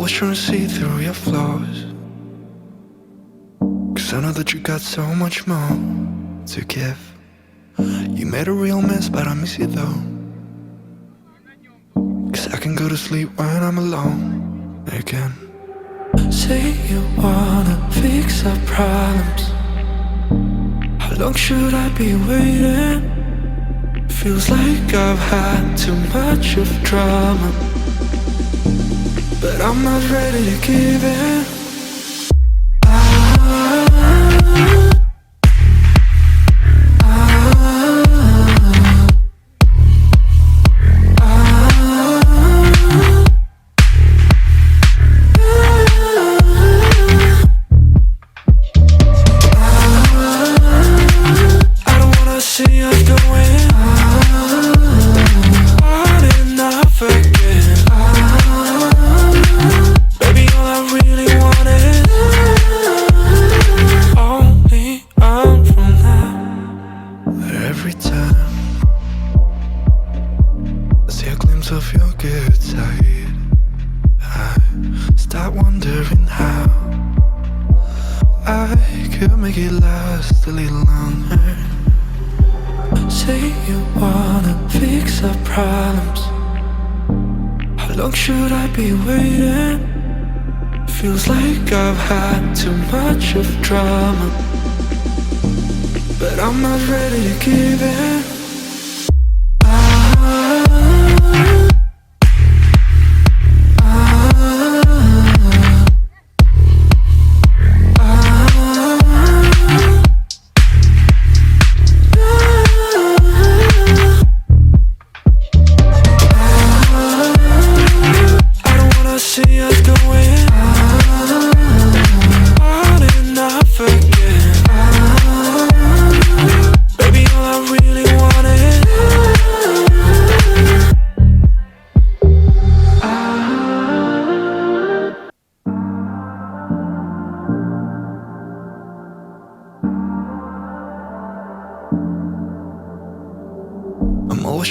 always trying to see through your flaws, 'cause I know that you got so much more to give. You made a real mess, but I miss you though, 'cause I can go to sleep when I'm alone again. Say you wanna fix our problems. How long should I be waiting? Feels like I've had too much of drama, but I'm not ready to give in. Feels like I've had too much of drama, but I'm not ready to give in.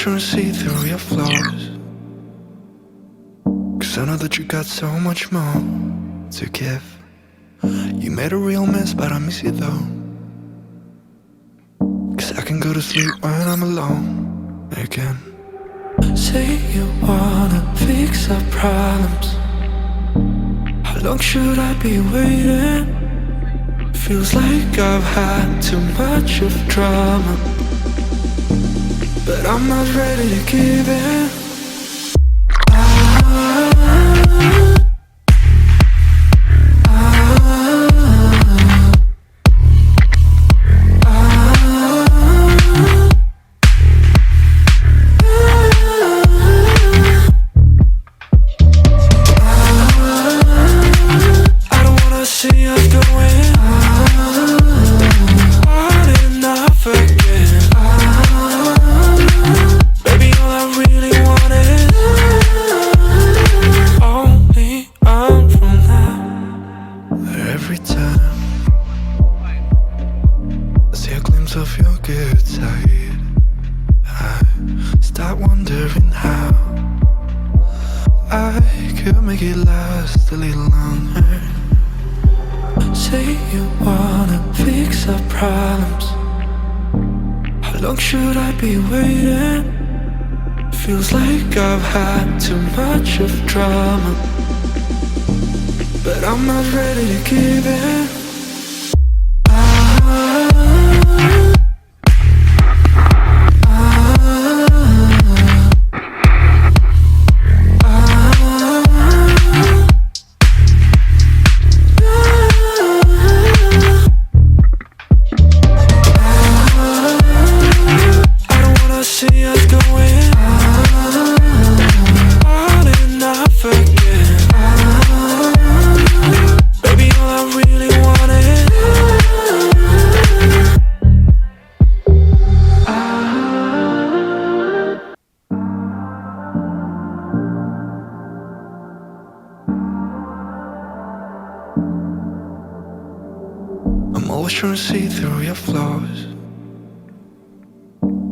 Trying to see through your flaws, 'cause I know that you got so much more to give. You made a real mess, but I miss you though, 'cause I can go to sleep when I'm alone again. Say you wanna fix our problems. How long should I be waiting? Feels like I've had too much of drama, but I'm not ready to give in. Feels like I've had too much of drama, but I'm not ready to give in. always trying to see through your flaws,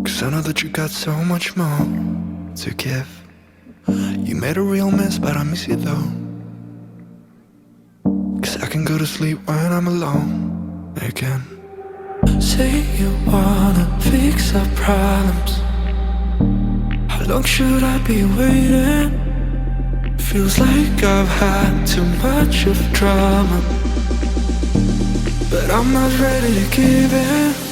'cause I know that you got so much more to give. You made a real mess, but I miss you though, I can go to sleep when I'm alone again. Say you wanna fix our problems. How long should I be waiting? Feels like I've had too much of drama, but I'm not ready to give in.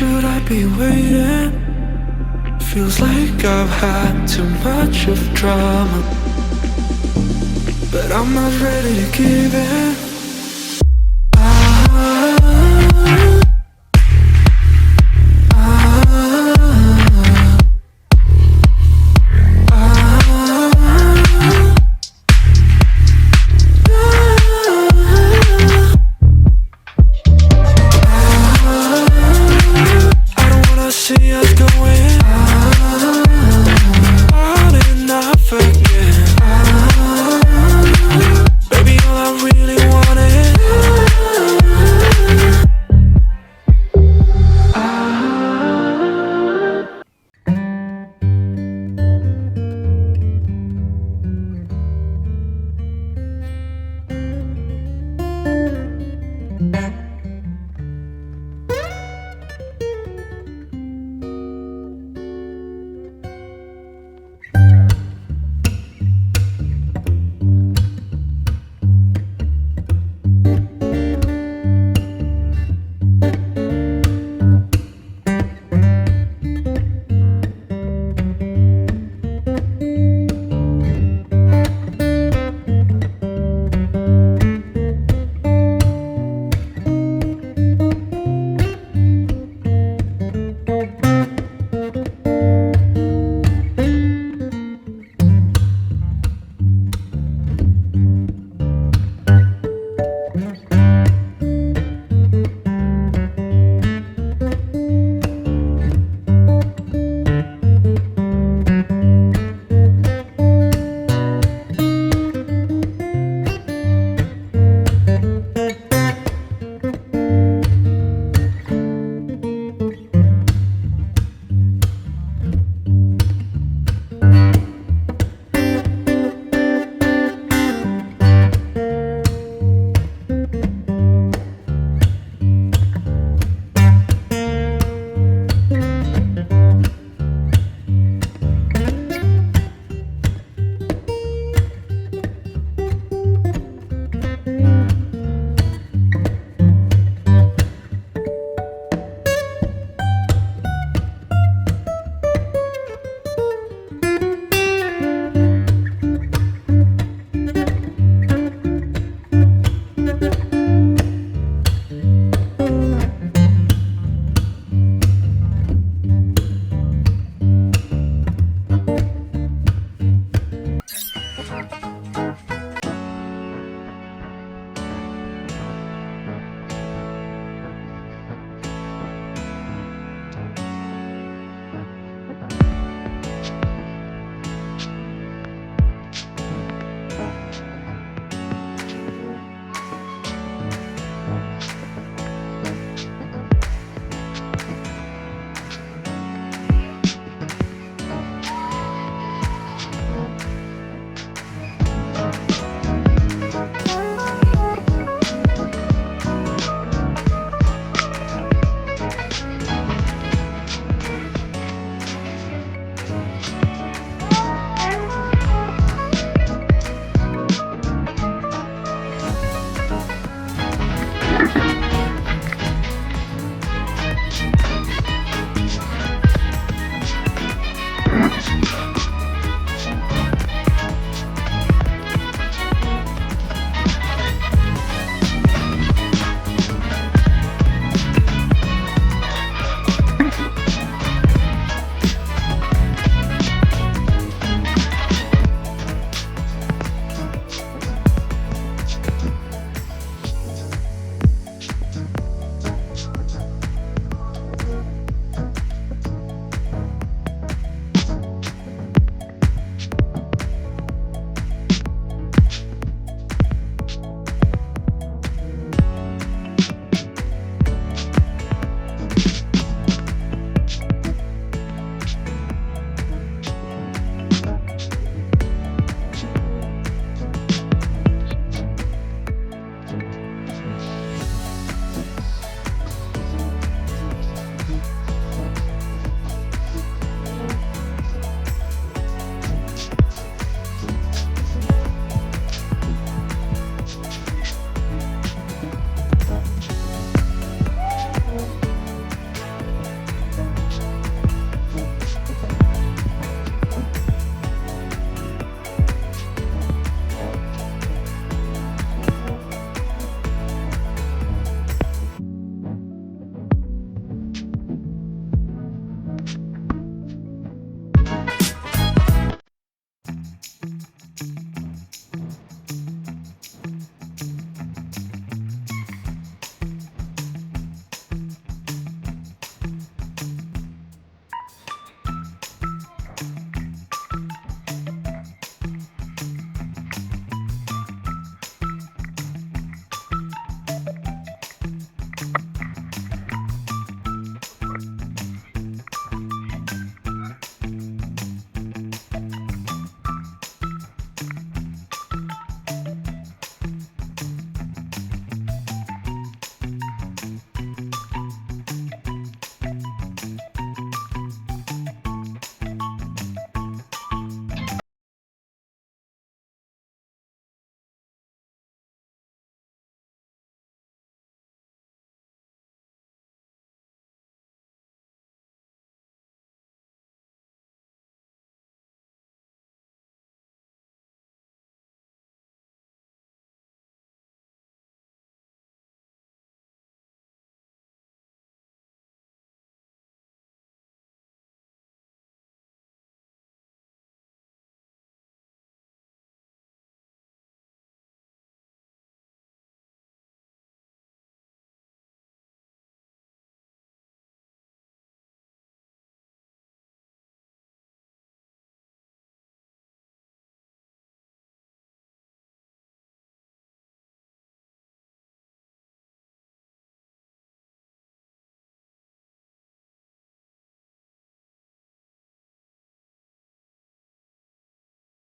Should I be waiting? Feels like I've had too much of drama, but I'm not ready to give in.